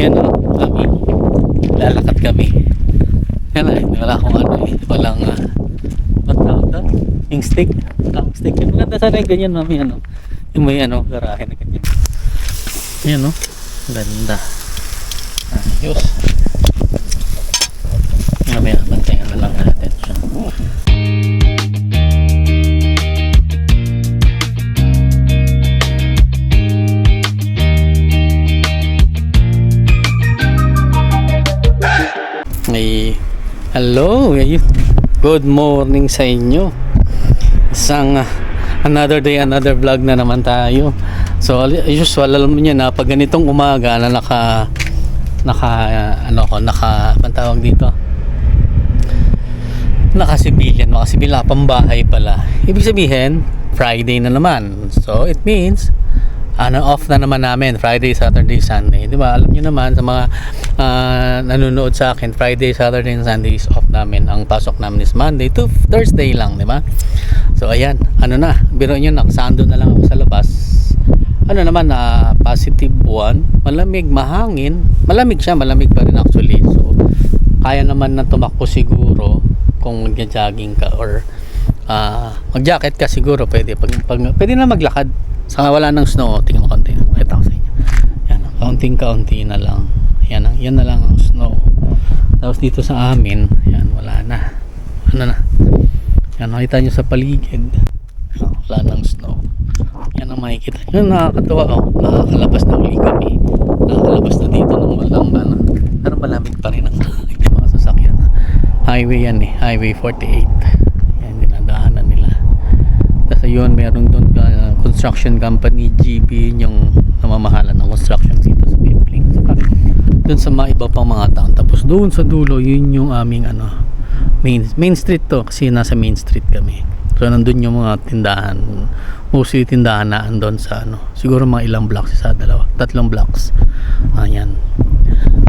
Yan o, kami. Lalakad kami. Yan ay, wala akong ano eh. Walang, ba't tawag doon? Yung stick. Yung stick. Yung maganda sana yung ganyan, mami, ano. Yung may ano, garahe na ganyan. Yan o. Ganda. Ayos. Mamaya, bantayan na lang natin siya. Ay, hello, good morning sa inyo. Isang another day, another vlog na naman tayo. So usual, alam niyo na pag ganitong umaga na naka pantawag dito, naka civilian pambahay pala. Ibig sabihin Friday na naman. So it means off na naman namin Friday, Saturday, Sunday, di ba? Alam niyo naman sa mga nanonood sa akin, Friday, Saturday, and Sunday is off namin. Ang pasok namin is Monday to Thursday lang, di ba? So ayan, biro niyo, nakasando na lang ako sa labas. Naman positive 1, malamig, mahangin, malamig pa rin actually. So kaya naman na tumakbo siguro kung mag-jogging ka or mag-jacket ka, siguro pwede pwede na maglakad. Saka wala nang snow, tingnan mo konti. Pakita ko sa inyo. Yan, kaunting-kaunti na lang. Yan na lang ang snow. Tapos dito sa amin, yan, wala na. Yan, nakita nyo sa paligid. Wala nang snow. Yan ang makikita. Yan, nakakatawa. Nakakalabas na uli kami. Nakakalabas na dito ng walang pero malamig pa rin ang mga sasakyan. Highway yan eh. Highway 48. Yan, dinadaanan nila. Tapos yun, meron doon construction company, GB, yung namamahala ng construction dito sa Bibling. Doon sa mga iba pang mga town. Tapos doon sa dulo, yun yung aming main street to, kasi nasa main street kami. So nandun yung mga tindahan, mostly tindahan na andon sa siguro mga ilang blocks, tatlong blocks. Ayan,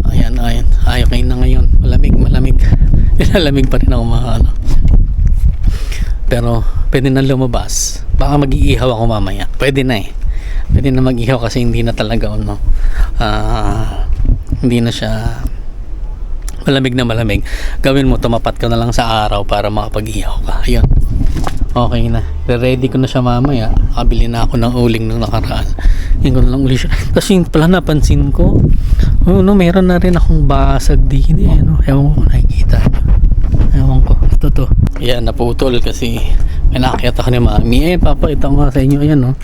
ayaw kayo na ngayon, malamig malamig pa rin ako mga pero pwede na lumabas. Baka mag-iihaw ako mamaya. Pwede na mag-ihaw kasi hindi na talaga hindi na siya malamig na malamig. Gawin mo, tumapat ka na lang sa araw para makapag-ihaw ka. Ayun, okay na, ready ko na siya mamaya. Kabili na ako ng uling nung nakaraan. Hindi ko na lang uli siya. Kasi pala napansin ko, meron na rin akong basag din ewan ko kung nakikita nyo. Ewan ko, ito to. Ayan, naputol kasi may nakakita ako ni mami. Papakita ko nga sa inyo. Ayan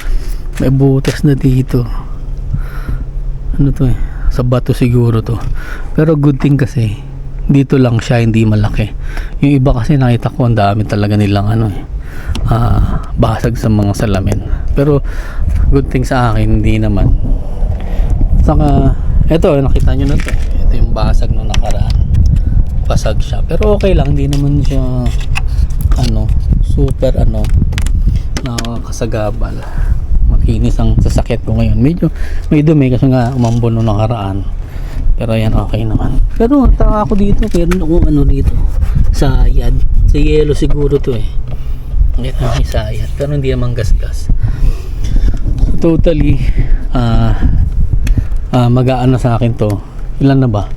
may butas na dito. To sa bato siguro to. Pero good thing kasi dito lang siya, hindi malaki. Yung iba kasi nakita ko ang dami talaga nilang basag sa mga salamin. Pero good thing sa akin, hindi naman. Saka eto, nakita nyo na to. Ito yung basag nung nakaraan. Basag siya, pero okay lang, hindi naman siya super nakakasagabal. Makinis ang sasakyan ko ngayon. Medyo may dumi kasi nga umambon nung nakaraan, pero yan, okay naman. Pero taka ako dito, meron akong dito sayad, sa yellow siguro to ito may sayad, pero hindi naman gasgas. Totally mag-aano sa akin to, ilan na ba?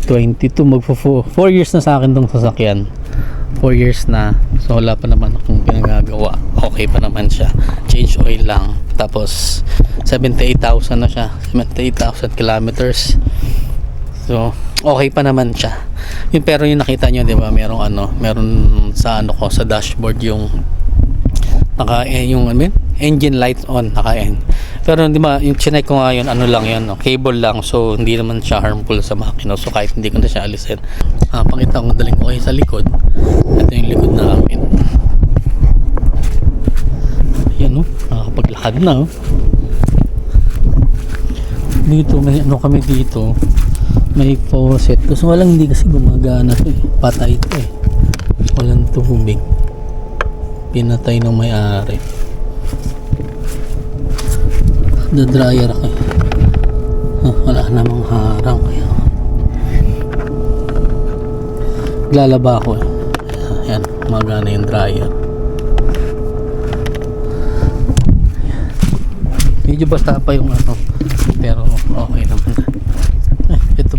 22, magpo 4 years na sa akin tong sasakyan. 4 years na. So wala pa naman akong pinagagawa. Okay pa naman siya. Change oil lang. Tapos 78,000 na siya. 78,000 kilometers. So okay pa naman siya. Pero yung nakita nyo, di ba, meron sa ko sa dashboard yung engine light on, naka-end. Pero di ba, yung chinek ko nga yun, lang yun, cable lang, so hindi naman siya harmful sa makina. So kahit hindi ko na siya alisin, pakita ko, daling ko kayo sa likod. Ito yung likod namin. Ayan nakakapaglakad na dito may kami dito, may faucet. Kasi hindi kasi gumagana to patay to walang tubig, pinatay ng may-ari. The dryer ako wala namang harang, kaya lalaba ako Ayan, magana yung dryer. Medyo basta pa yung pero okay naman. Ito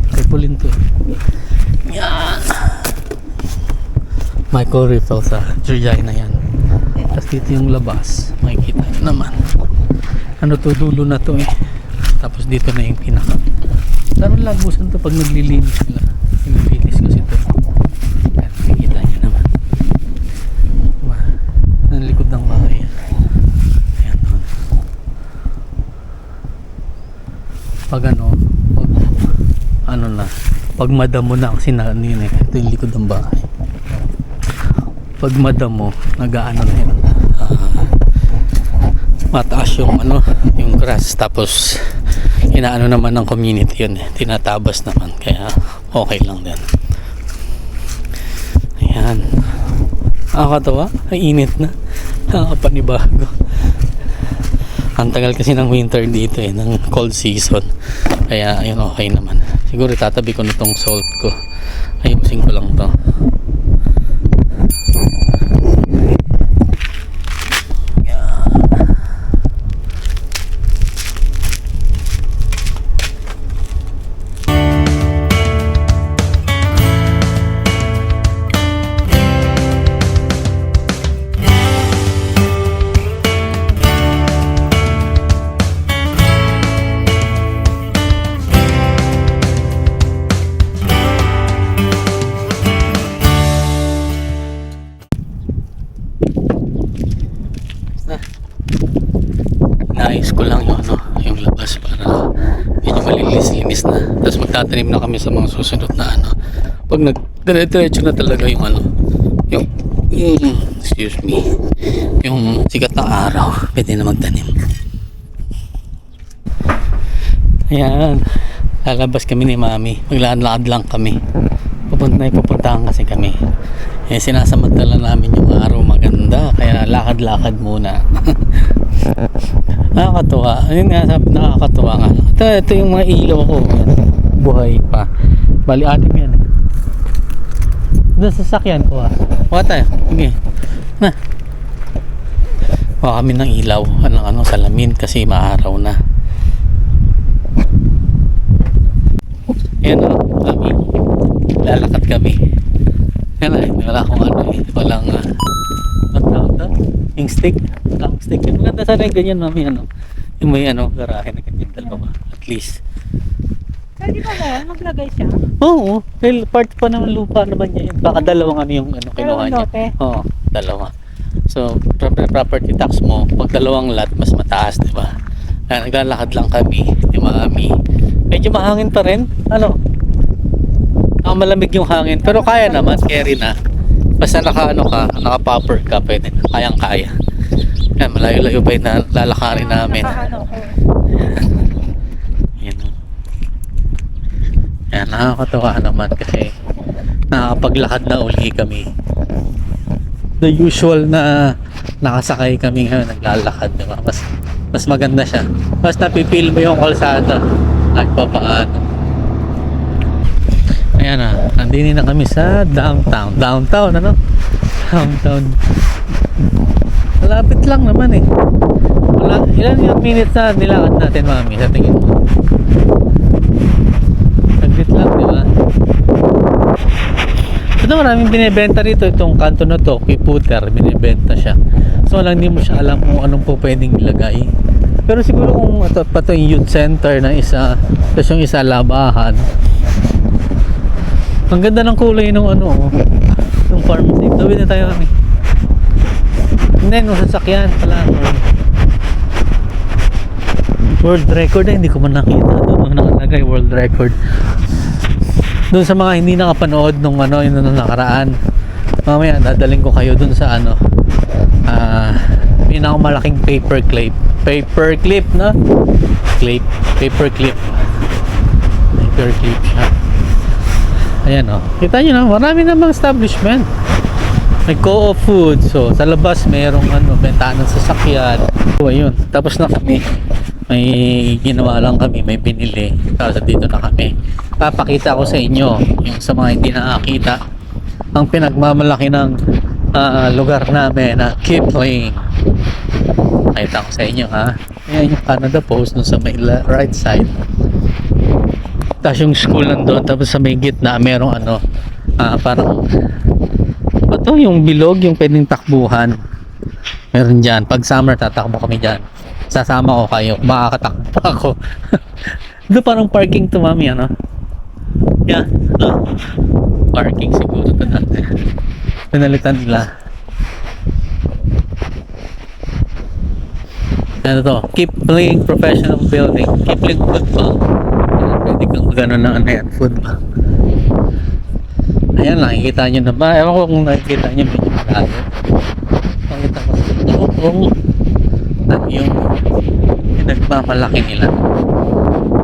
Michael Riffel sa Regina yan. Tapos dito yung labas, makikita nyo naman. Ano to, dulo na to eh. Tapos dito na yung pinaka. Parang lagusan to pag naglilinis sila. Nililinis kasi to. Yan, makikita nyo naman. Diba? Ang likod ng bahay yan. Ayan doon. Pag ano na, pag madamo na kasi na, yun eh, ito yung likod ng bahay. Pag madamo, nag-aano na yun. Mataas yung yung grass, tapos inaano naman ng community yun eh, tinatabas naman, kaya okay lang din. Ayan, nakakatawa, ay init na, nakakapanibago. Ang tagal kasi ng winter dito eh, ng cold season, kaya ayun, okay naman. Siguro tatabi ko nitong salt ko, ayusin ko lang to. Naayos ko lang yung labas para medyo malinis-linis na. Tapos magtatanim na kami sa mga susunod na pag nagdire-diretso na talaga yung yung excuse me, yung sikat ng araw, pwede na magtanim. Ayan, lalabas kami ni Mami, maglalakad lang kami. Pupuntahan kasi kami. Eh, sinasamantala namin yung araw maganda, kaya lakad-lakad muna. Nakakatuwa. Ayun nga, sabi, nakakatuwa nga. Ito yung mga ilaw ko. Buhay pa. Bali, 6 yan eh. Doon sa sasakyan ko Kuha tayo. Sige. Na. Kuha kami ng ilaw. Salamin kasi maaraw na. Ayan kami. Lalakad kami. Yan wala akong walang yung stick. Ang stick. Maganda sana yung ganyan, Mami. Yung may garahe na ganyan dalawa. At least. Pwede ba na maglagay siya? Oo. Well, part pa ng lupa naman niya yun. Baka dalawang yung kinuha niya. Oo, dalawa. So, property tax mo, pag dalawang lot, mas mataas, di ba? Naglalakad lang kami, ni Mami. Medyo mahangin pa rin. Malamig yung hangin. Pero kaya naman, carry na. Basta naka-popper ka, pwede. Kayang-kaya. Yan, malayo-layo pa yung lalakarin namin. Yan, nakakatawa naman kasi nakakapaglakad na uli kami. The usual na nakasakay kami ngayon, naglalakad, diba? Mas maganda siya. Mas napipil mo yung kalsada. Nagpapaano. Ayan nandini na kami sa downtown. Downtown. Malapit lang naman eh. Ilan yung minutes na nilakad natin, Mami, sa tingin mo? Saglit lang, di ba? Ito maraming binibenta rito. Itong kanto na to, Kiputer, binibenta siya. So lang hindi mo siya alam kung anong po pwedeng ilagay. Pero siguro kung ito pa to yung youth center na isa, tapos yung isa labahan. Ang ganda ng kulay ng ng pharmacy. Tawid na tayo, Mami. Hindi, nung sasakyan pala. World record hindi ko man nakita. Doon nakalagay world record. Doon sa mga hindi nakapanood nung yung nakaraan, mamaya dadaling ko kayo doon sa pinakamalaking paperclip, no? Paperclip siya. Ayan kita nyo na, marami namang establishment. May co-op food. So sa labas mayroong bentahan ng sasakyan. So ayun, tapos na kami. May ginawa lang kami, may binili. Tapos dito na kami. Papakita ko sa inyo yung sa mga hindi nakakita ang pinagmamalaki ng lugar namin na Kipling. Pakita ko sa inyo Ayan yung Canada Post sa may right side. Tapos yung school nandun. Tapos sa may gitna merong parang Ito yung bilog, yung pwedeng takbuhan. Meron dyan. Pag summer, tatakbo kami dyan. Sasama ko kayo. Makakatakbo pa ako. Ito parang parking to, mami, ano? Yeah. Parking siguro to dati. Pinalitan nila. Ano to? Keep playing professional building. Keep playing football. Pwede kang gano'n na ano yan, football. Ayan, nakikita nyo na ba? Ewan ko kung nakikita nyo, medyo malayo. Pakita ko sa inyo kung ano yung pinagmamalaki nila.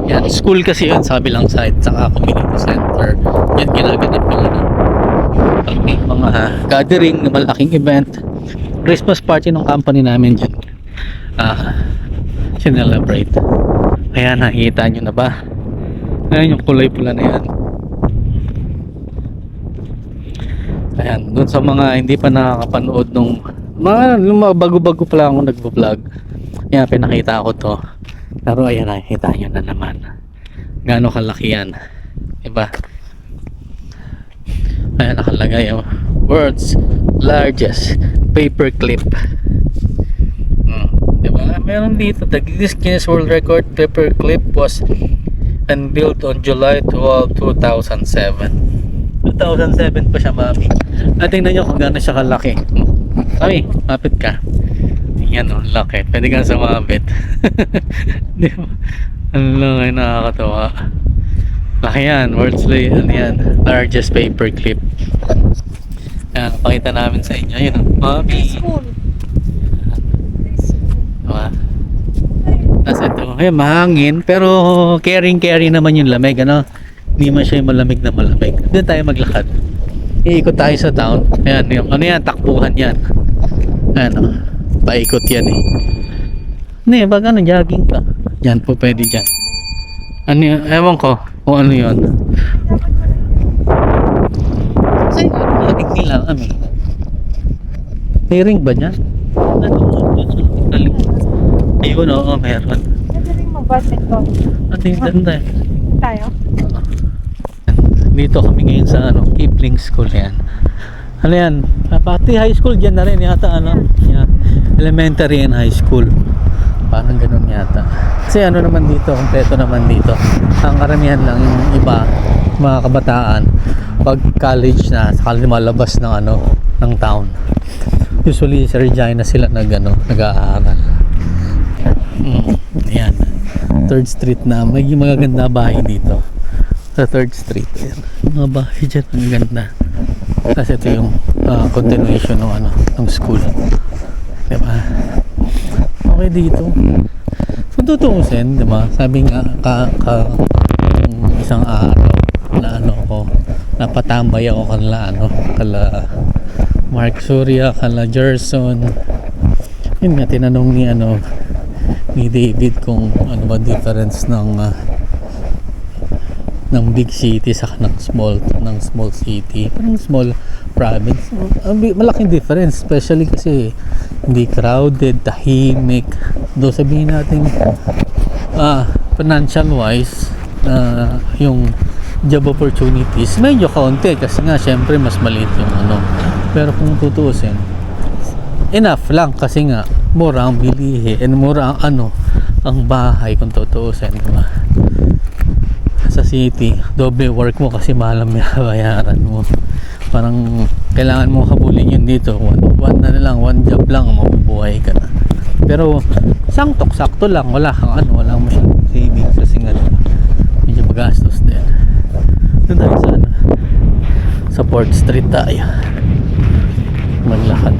Yan, school kasi yun sa kabilang side, saka community center. Yan, ginaganap nila na mga gathering na malaking event. Christmas party ng company namin dyan. Sinelebrate. Ayan, nakikita nyo na ba? Ayan yung kulay pula na yan. Ayan, dun sa mga hindi pa nakakapanood nung mga bago-bago pa lang ako nagvo-vlog. Yan, pinakita ko to. Pero ayan, nakikita nyo na naman. Gaano kalaki yan. Diba? Ayan, nakalagay yung world's largest paperclip. Diba? Meron dito, the Guinness World Record paperclip was unveiled on July 12, 2007. 2007 pa siya, mami. At tingnan nyo kung gaano siya kalaki. Ay, mapit ka. Yan, oh, laki. Pwede kang sumabit. Di ba? Ang laki, nakakatawa. Laki yan. World's ano yan, largest paperclip. Yan, pakita namin sa inyo. Yun, mami. School. Diba? Tapos ito, ayun, mahangin. Pero carry naman yung lamig, ano? Hindi man siya yung malamig na malamig. Doon tayo maglakad. Iikot tayo sa town. Ayan, yung, ano yan, takbuhan yan. Ayan, oh. Paikot yan eh. Hindi, pag ano, jogging ka. Yan po, pwede dyan. Ano yun? Ewan ko kung ano yun. Kasi jogging nila kami. May ring ba dyan? Ayun, oo, meron. Pwede rin mag-badminton. Ano yung ganda eh. Tayo? Dito kami ngayon sa ano, Kipling School yan. Ano yan? Pati high school dyan na rin yata, ano? Yan. Elementary and high school. Parang ganun yata. Kasi ano naman dito, kompleto naman dito. Ang karamihan lang yung iba, mga kabataan, pag college na, saka lumalabas ng ano, ng town. Usually sa Regina sila nag-aaral. Ayan. 3rd Street na. May magaganda bahay dito. Sa 3rd Street. Ayan. Mga bahay dyan. Ang ganda. Kasi ito yung continuation ng ano, ng school. Diba? Okay dito. Kung tutuusin, diba? Sabi nga isang araw na ano ko, napatambay ako kala Mark Surya, kala Gerson. Yun nga, tinanong ni David kung ano ba difference ng big city sa ng small city, parang small province. Malaking difference, especially kasi hindi crowded, tahimik. Do sabihin natin financial wise, yung job opportunities medyo kaunti kasi nga syempre mas maliit yung ano. Pero kung tutuusin, enough lang kasi nga mura ang bilihin and mura ang ang bahay kung tutuusin, diba? Sa city, doble work mo kasi mahal ang bayaran mo. Parang kailangan mo habulin yun dito. One job lang, mabubuhay ka na. Pero sakto lang, wala kang wala mo siyang savings kasi nga medyo magastos din. Doon tayo sa Port Street tayo maglakad,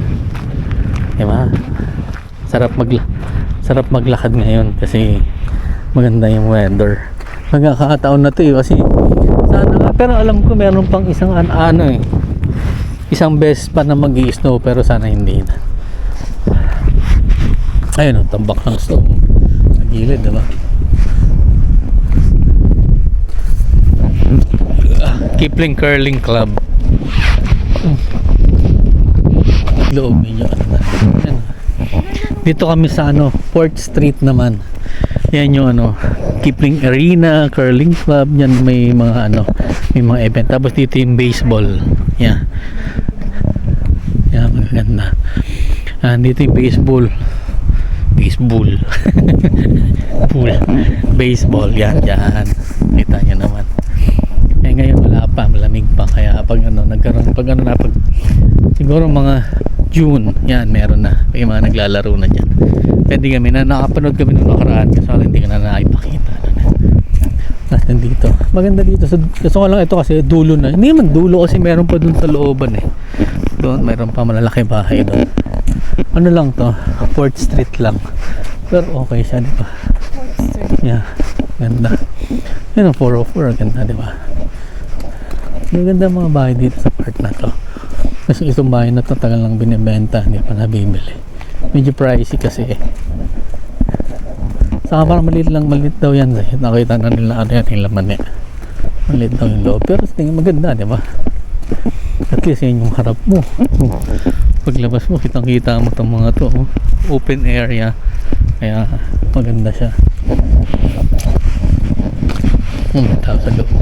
diba? Sarap maglakad ngayon kasi maganda yung weather. Magkakataon na to kasi sana, pero alam ko meron pang isang isang best pa na mag-i-snow pero sana hindi na. Ayun, tambak ng snow sa gilid, diba? Kipling Curling Club. Loob ninyo dito kami sa Port Street naman. Yan yung Kipling Arena, Curling Club. Yan may mga may mga event. Tapos dito yung baseball. Yan. Yan, magaganda. Dito yung baseball. Baseball. Pool. Baseball. Yan, dyan. Kita nyo naman. Eh ngayon wala pa, malamig pa. Kaya pag nagkaroon, siguro mga June, yan, meron na. May mga naglalaro na dyan. Pwede kami na, nakapanood kami nung nakaraan kasi hindi ka na naipakita. Natin dito. Maganda dito. Gusto ko lang ito kasi dulo na. Hindi naman dulo kasi meron pa dun sa looban eh. Doon, meron pa malalaki bahay doon. Ano lang to? 4th Street lang. Pero okay siya, di ba? 4th Street. Yeah, ganda. Yan ang 404, ganda, di ba? Maganda mga bahay dito sa part na to. Kasi itong bahay na to tagal lang binibenta, hindi pa nabibili. Medyo pricey kasi eh. Saka parang maliit daw yan. Nakita na nila ano yan yung laman eh. Maliit daw yung loob. Pero sa tingin maganda, di ba? At least yan yung harap mo. Paglabas mo, kitang-kita mo itong mga to. Oh. Open area. Kaya maganda siya. Tao sa loob.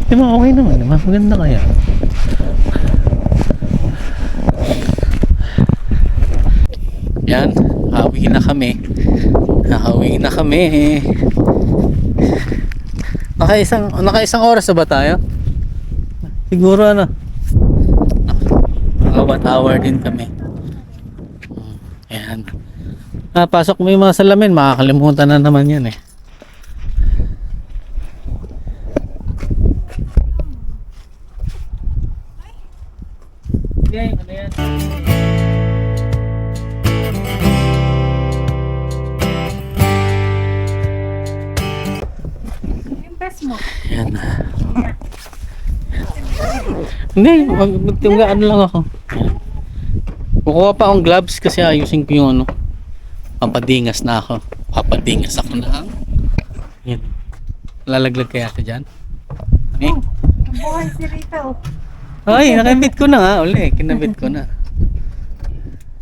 Di ba okay naman? Di ba? Maganda kaya. Yan. Hawi na kami. Nakawi na kami. Naka-isang oras na ba tayo? Siguro ano. Naka 1 hour din kami. Ayan. Pasok mo yung mga salamin, makakalimutan na naman yan eh. Okay, ano yan? Mo. Yan na. Hindi, magtinggaan lang ako. Kukuha pa akong gloves kasi ayusin ko yung ano. Papadingas na ako. Papadingas ako na. Yan. Lalaglag kaya ka dyan? Ami? Buhay si Rita oh. Ay, nakabit ko na nga. Uli, kinabit ko na.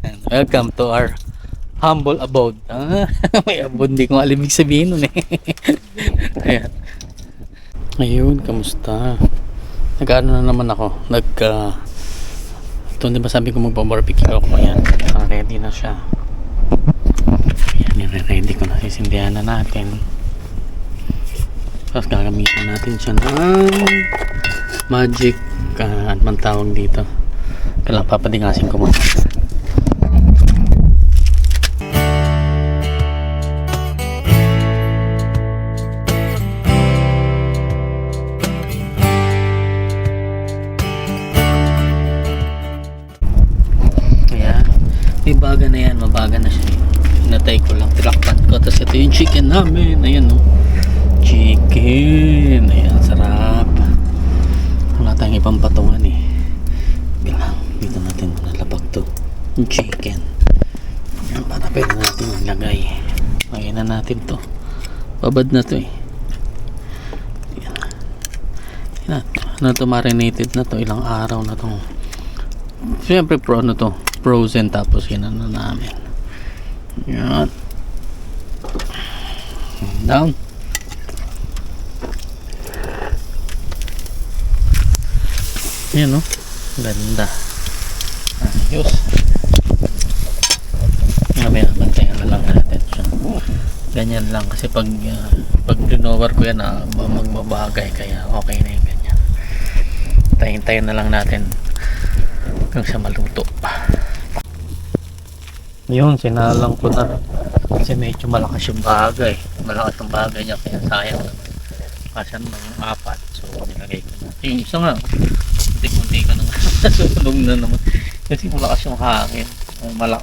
Yan. Welcome to our humble abode. May abode, hindi ko alam ibig sabihin nun eh. Ayan. Ayun, kamusta? Nag-ano na naman ako. Ito, di ba sabi ko magpa-barbecue ako? Ayan, ready na siya. Ayan, ready ko na. Sisindihan na natin. Tapos gagamitin natin siya ng magic, ano man tawag dito. Kailangan papadingasin ko muna. May baga na yan, mabaga na siya. Hinatay ko lang, tilakpan ko. Tapos ito yung chicken namin. Ayan o. Chicken. Ayan, sarap. Wala tayong ibang patungan eh. Kailangan, dito natin nalabag to. Yung chicken. Ayan, para pwede natin maglagay. Ayan na natin to. Babad na to eh. Ayan. Ayan. Ano to, marinated na to. Ilang araw na to. Siyempre pro na to. Frozen, tapos yun na namin. Yan. Down. Yan o. Ganda. Ayos. Mamaya, bantayan na lang natin siya. Ganyan lang kasi pag dinover ko yan magbabagay, kaya okay na yung ganyan. Tayin-tayin na lang natin hanggang sa maluto pa. Yun, sinalang ko na kasi medyo malakas yung bagay. Malakas yung bagay niya, kaya sayang naman. Kasi ng 4, so nilagay ko na. Yung isa nga, muntik-muntik ka na nga. Nasunog na naman kasi malakas yung hangin.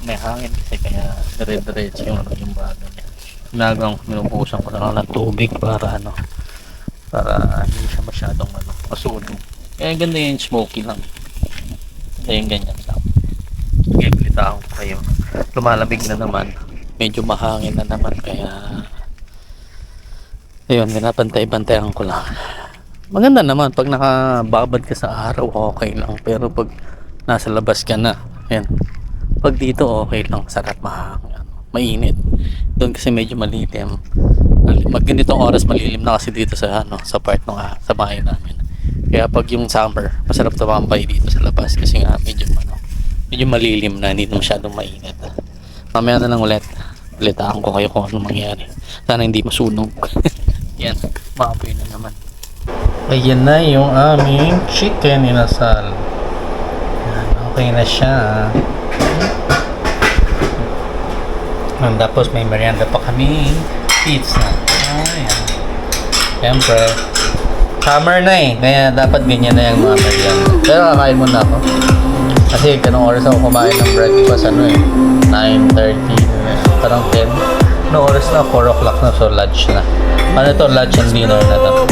May hangin kasi kaya dire-diretso yung bagay niya. Ginagawang minubusan ko na lang ng tubig para hindi siya masyadong masunog. Kaya ganda yung smoky lang. Kaya yung ganyan lang. Sige, pilita ko kayo. Lumalamig na naman. Medyo mahangin na naman, kaya ayun, pinapantay-bantayan ko lang. Maganda naman pag nakababad ka sa araw, okay lang. Pero pag nasa labas ka na, yan. Pag dito okay lang, sarap, mahangin, mainit. Doon kasi medyo malilim. Mag ganitong oras malilim na kasi dito sa sa part ng sa bahay namin. Kaya pag yung summer, masarap tumambay dito sa labas kasi nga medyo medyo malilim na, hindi na masyadong mainit. Mamaya na lang ulitaan ko kayo kung anong mangyari. Sana hindi masunog. Yan, maapoy na naman. Ayan na yung aming chicken inasal. Yan, okay na siya. Tapos may merienda pa kami. Pizza. Ayan. Siyempre, summer na eh. Kaya dapat ganyan na yung mga merienda. Pero kakain muna ako. Kasi kanong oras ako kumain ng breakfast, 9:30, parang 10. No oras na, 4 o'clock na, so lunch na. Ano to, lunch and dinner na to.